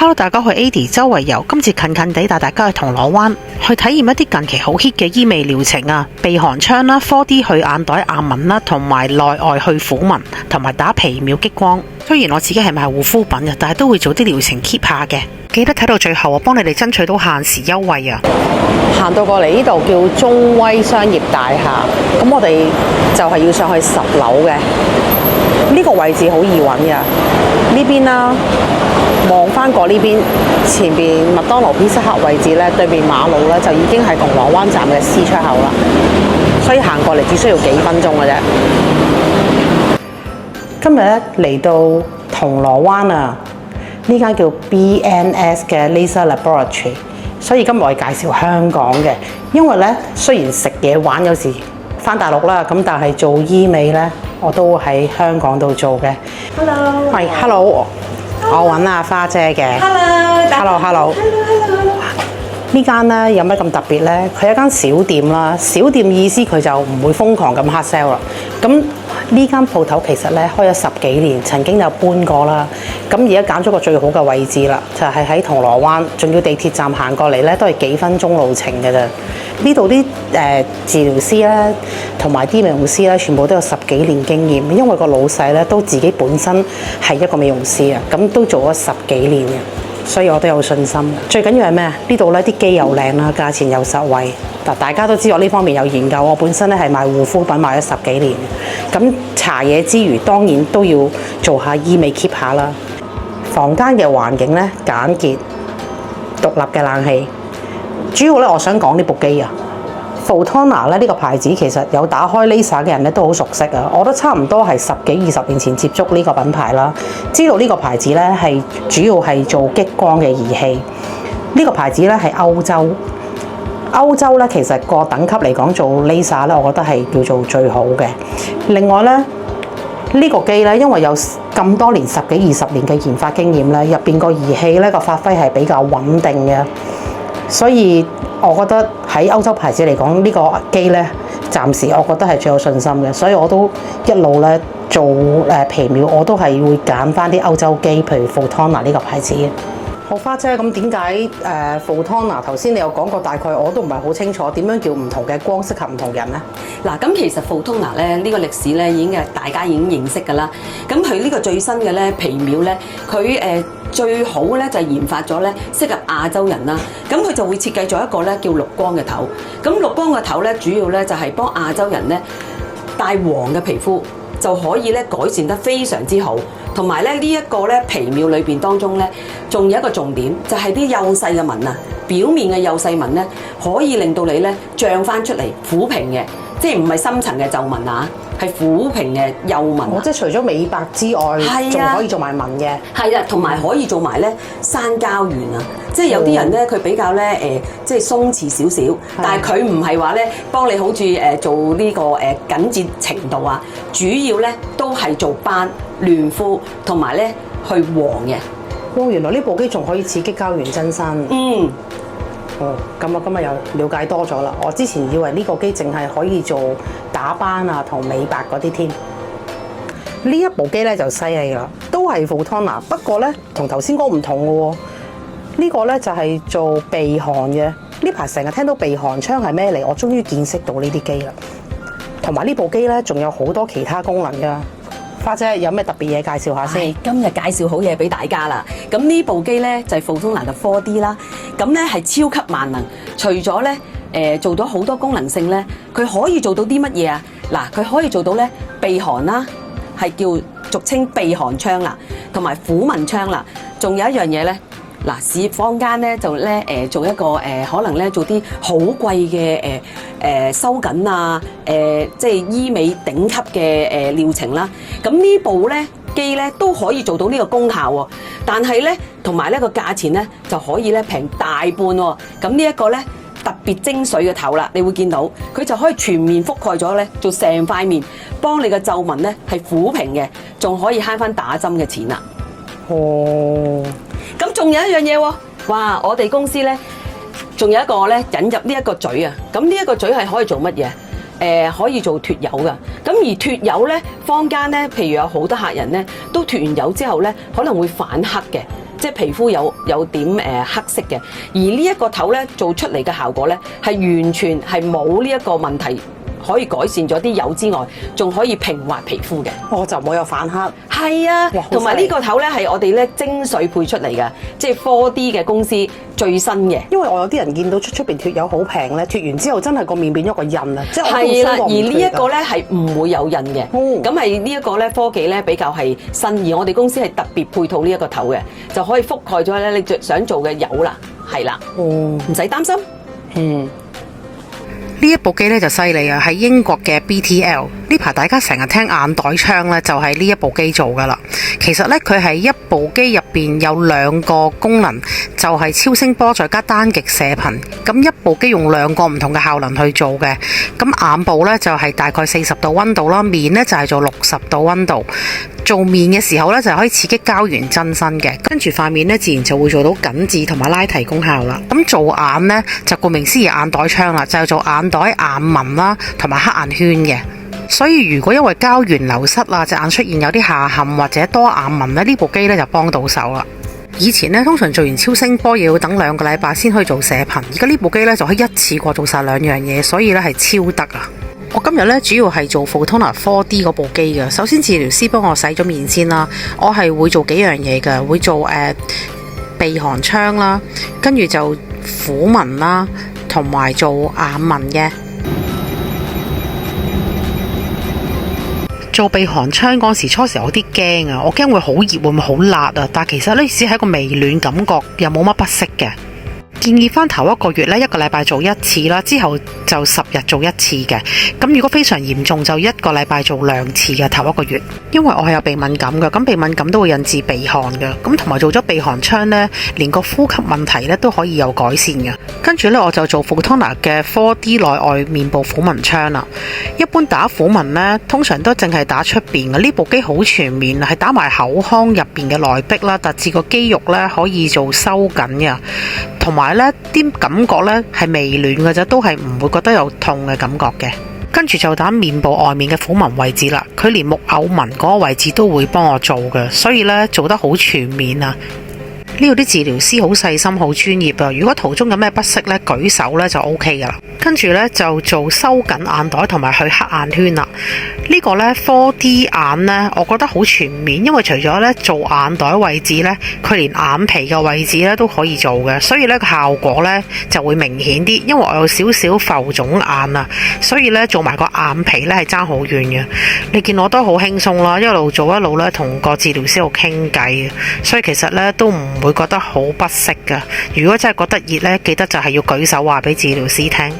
Hello， 大家好，我係 Adi， 周圍遊。今次近近地帶大家去銅鑼灣去體驗一啲近期好 hit 嘅醫美療程啊，鼻鼾槍啦、4D 去眼袋眼紋啦，同埋內外去虎紋，同埋打皮秒激光。雖然我自己係賣護膚品嘅，但係都會做啲療程 keep 下嘅。記得睇到最後，我幫你哋爭取到限時優惠啊！行到過嚟呢度叫中威商業大廈，咁我哋就係要上去10樓嘅。呢個位置好易揾嘅，呢邊啦，望翻過呢邊，前邊麥當勞披薩客位置咧，對面馬路咧就已經係銅鑼灣站嘅 C 出口啦，所以行過嚟只需要幾分鐘嘅啫。今日咧嚟到銅鑼灣啊，呢間叫 BNS 嘅 Laser Laboratory， 所以今日我哋介紹香港嘅，因為咧雖然食嘢玩有時翻大陸啦，咁但係做醫美咧。我都喺香港度做嘅。Hello， 係 Hello， 我揾阿花姐嘅。Hello。呢間咧有咩咁特別咧？佢係一間小店啦，小店意思佢就唔會瘋狂咁 hard sell 啦。咁呢間鋪頭其實咧開咗10幾年，曾經有搬過啦。咁而家揀咗個最好嘅位置啦，就係喺銅鑼灣，仲要地鐵站行過嚟咧，都係幾分鐘路程嘅啫。呢度啲治療師咧，同埋啲美容師咧，全部都有10幾年經驗，因為個老細咧都自己本身係一個美容師啊，咁都做咗10幾年嘅，所以我都有信心。最緊要係咩啊？呢度咧啲機又靚啦，價錢又實惠。嗱，大家都知我呢方面有研究，我本身咧係賣護膚品賣咗10幾年，咁搽嘢之餘，當然都要做下醫美 keep 下啦。房間嘅環境咧簡潔，獨立嘅冷氣。主要咧，我想講呢部機啊 ，Fotona 咧呢個牌子其實有打開 Laser 嘅人咧都好熟悉啊，我都差唔多係10幾20年前接觸呢個品牌啦，知道呢個牌子咧係主要係做激光嘅儀器。呢個牌子咧係歐洲咧其實個等級嚟講做 Laser 咧，我覺得係叫做最好嘅。另外咧呢個機咧，因為有咁多年10幾20年嘅研發經驗咧，入邊個儀器咧個發揮係比較穩定嘅。所以我覺得喺歐洲牌子嚟講，呢個機咧，暫時我覺得係最有信心嘅。所以我都一路咧做皮秒，我都係會揀翻啲歐洲機，譬如 Fotona 呢個牌子嘅。好，花姐，咁點解Fotona 頭先你有講過，大概我都唔係好清楚點樣叫唔同嘅光適合唔同人咧？嗱，咁其實 Fotona 咧呢個歷史咧已經大家已經認識㗎啦。咁佢呢個最新嘅咧皮秒咧，佢最好咧就係研發咗咧適合亞洲人啦。咁佢就會設計咗一個咧叫綠光嘅頭。咁綠光嘅頭咧主要咧就係幫亞洲人咧帶黃嘅皮膚就可以咧改善得非常之好。同埋咧呢一個咧皮秒裏邊當中咧，仲有一個重點就係啲幼細嘅紋啊，表面嘅幼細紋咧可以令到你咧漲翻出嚟撫平嘅，即係唔係深層嘅皺紋啊，係撫平嘅幼紋。即係除咗美白之外，仲可以做埋紋嘅。係啊，同埋可以做埋咧山膠原啊，即係有啲人咧佢比較咧即係鬆弛少少，但係佢唔係話咧幫你好似做呢個緊緻程度啊，主要咧都係做斑嫩膚同埋咧去黃嘅。哇！原來呢部機仲可以刺激膠原增生。嗯。哦，咁我今日又了解多咗啦。我之前以為呢個機淨係可以做打斑啊同美白嗰啲添。呢一部機咧就犀利啦，都係 Fotona， 不過咧同頭先嗰個唔同嘅喎。呢個咧就係做鼻鼾嘅。呢排成日聽到鼻鼾槍係咩嚟？我終於見識到呢啲機啦。同埋呢部機咧仲有好多其他功能㗎。花姐有咩特別嘢介紹下先？今日介紹好嘢俾大家啦！咁呢部機咧就係 Fotona 嘅 4D 啦，咁咧係超級萬能。除咗咧做咗好多功能性咧，佢可以做到啲乜嘢啊？嗱，佢可以做到咧鼻鼾啦，係叫俗稱鼻鼾槍啦，同埋虎紋槍啦。仲有一樣嘢咧，嗱，市坊間咧就咧做一個可能咧做啲好貴嘅收緊啊，即係醫美頂級嘅療程啦。咁呢部咧機咧都可以做到呢個功效喎，但係咧同埋呢個價錢咧就可以咧平大半喎。咁呢一個咧特別精髓嘅頭啦，你會見到佢就可以全面覆蓋咗咧，做成塊面，幫你嘅皺紋咧係撫平嘅，仲可以慳翻打針嘅錢啦。哦。咁仲有一樣嘢喎，哇！我哋公司咧仲有一個咧引入呢一個嘴啊，咁呢一個嘴係可以做乜嘢？可以做脫油噶。咁而脫油咧，坊間咧，譬如有好多客人咧，都脫完油之後咧，可能會反黑嘅，即係皮膚有點黑色嘅。而呢一個頭咧做出嚟嘅效果咧，係完全係冇呢一個問題。可以改善咗啲油之外，仲可以平滑皮膚嘅。我就冇有反黑。係啊，同埋呢個頭咧係我哋咧精髓配出嚟嘅，即係 4D 嘅公司最新嘅。因為我有啲人見到出邊脫油好平咧，脫完之後真係個面變咗個印啊！即係係啦，而呢一個咧係唔會有印嘅。咁係呢一個咧科技咧比較係新，而我哋公司係特別配套呢一個頭嘅，就可以覆蓋咗咧你想做嘅油啦，係啦，唔使擔心。呢一部機咧就犀利啊，係英國嘅 BTL。呢排大家成日聽眼袋槍咧，就係呢一部機做噶啦。其實咧佢係一部機入邊有2個功能，就係超聲波再加單極射頻。咁一部機用2個唔同嘅效能去做嘅。咁眼部咧就係大概40度溫度啦，面咧就係做60度溫度。做面嘅時候咧就可以刺激膠原增生嘅，跟住塊面咧自然就會做到緊緻同埋拉提功效啦。咁做眼咧就顧名思義眼袋槍啦，就係做眼袋、眼紋啦同埋黑眼圈嘅。所以如果因為膠原流失啊，隻眼出現有啲下陷或者多眼紋咧，呢部機咧就幫到手啦。以前咧通常做完超聲波要等2個禮拜先可以做射頻，而家呢部機咧就可以一次過做晒2樣嘢，所以咧係超得啊！我今日咧主要係做 Fotona 4D 嗰部機嘅。首先治療師幫我洗咗面先啦，我係會做幾樣嘢嘅，會做鼻鼾槍啦，跟住就撫紋啦，同埋做眼紋嘅。做鼻鼾槍嗰時初時有啲驚啊，我驚會好熱，會唔會好辣啊？但其實呢只係一個微暖感覺，又冇乜不適嘅。建議翻頭1個月咧，1個禮拜做1次啦，之後就10日做1次嘅。咁如果非常嚴重，就1個禮拜做2次嘅頭1個月。因為我係有鼻敏感嘅，咁鼻敏感都會引致鼻鼾嘅。咁同埋做咗鼻鼾槍呢，連個呼吸問題咧都可以有改善嘅。跟住呢，我就做 Fotona 嘅 4D 內外面部撫紋槍啦。一般打撫紋呢，通常都淨係打出邊嘅。呢部機好全面，係打埋口腔入邊嘅內壁啦，達至個肌肉呢可以做收緊嘅。同埋呢啲感覺呢係微暖嘅啫，都係唔會覺得有痛嘅感覺嘅。跟住就打面部外面嘅撫紋位置啦，佢連木偶紋嗰個位置都會幫我做嘅，所以呢做得好全面啊！呢度啲治療師好細心好專業啊！如果途中有咩不適呢，舉手呢就 OK 噶啦。跟住呢，就做收緊眼袋同埋去黑眼圈啦。呢個呢 4D 眼呢，我覺得好全面，因為除咗呢做眼袋位置呢，佢連眼皮嘅位置呢都可以做嘅，所以呢個效果呢就會明顯啲。因為我有少少浮腫眼啊，所以呢做埋個眼皮呢係爭好遠嘅。你見我都好輕鬆啦，一路做一路呢同個治療師度傾偈，所以其實呢都唔會覺得好不適噶。如果真係覺得熱呢，記得就係要舉手話俾治療師聽。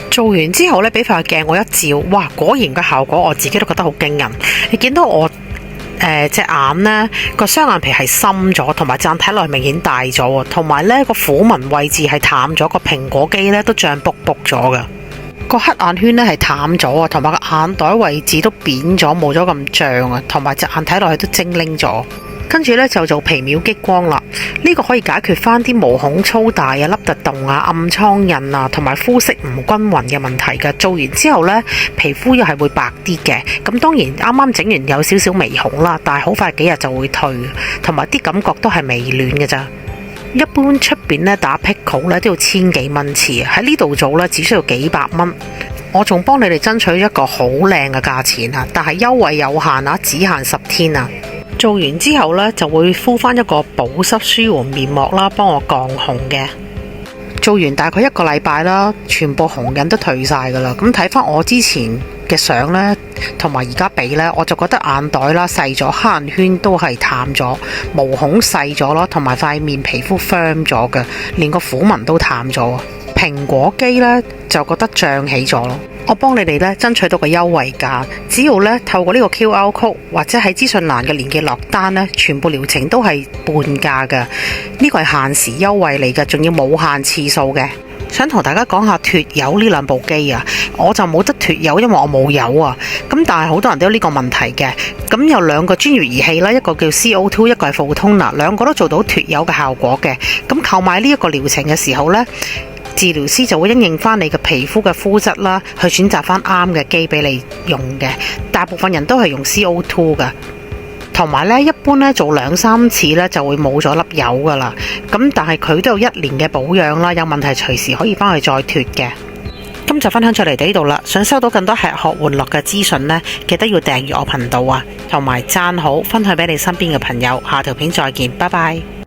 做完之後呢，俾塊鏡我一照，哇！果然個效果我自己都覺得好驚人。你見到我隻眼呢個雙眼皮係深咗，同埋眼睇落明顯大咗，同埋呢個撫紋位置係淡咗，個蘋果肌呢都脹卜卜咗噶。個黑眼圈呢係淡咗啊，同埋個眼袋位置都扁咗，冇咗咁脹啊，同埋隻眼睇落去都精靈咗。跟住咧就做皮秒激光啦，呢個可以解決翻啲毛孔粗大啊、凹凸洞啊、暗瘡印啊，同埋膚色唔均勻嘅問題嘅。做完之後呢，皮膚又係會白啲嘅。咁當然啱啱整完有少少微紅啦，但係好快幾日就會退，同埋啲感覺都係微暖嘅咋。一般出邊咧打 Pico 咧都要1000幾蚊次，喺呢度做咧只需要幾百蚊。我仲幫你哋爭取一個好靚嘅價錢啊！但係優惠有限啊，只限10天啊！做完之後呢，就會敷翻一個保濕舒緩面膜啦，幫我降紅嘅。做完大概1個禮拜啦，全部紅印都退晒噶啦。咁睇翻我之前嘅相呢，同埋而家比呢，我就覺得眼袋啦細咗，黑眼圈都係淡咗，毛孔細咗咯，同埋塊面皮膚 firm 咗嘅，連個撫紋都淡咗。蘋果肌呢，就覺得脹起咗咯。我幫你哋咧爭取到個優惠價，只要咧透過呢個 QR code 或者喺資訊欄嘅連結落單咧，全部療程都係半價嘅。呢個係限時優惠嚟嘅，仲要冇限次數嘅。想同大家講下脫油呢兩部機啊，我就冇得脫油，因為我冇油啊。咁但係好多人都有呢個問題嘅。咁有2個專業儀器啦，一個叫 CO2， 一個係 Fotona， 兩個都做到脫油嘅效果嘅。咁購買呢一個療程嘅時候呢，治療師就會因應翻你嘅皮膚嘅膚質啦，去選擇翻啱嘅機俾你用嘅。大部分人都係用 CO2 噶。同埋呢，一般呢做2-3次呢就會冇咗粒油噶啦。咁但係佢都有1年嘅保養啦，有問題隨時可以翻去再脫嘅。今集分享就嚟到呢度啦，想收到更多吃喝玩樂嘅資訊呢，記得要訂閱我頻道啊，同埋讚好，分享俾你身邊嘅朋友。下條片再見，拜拜。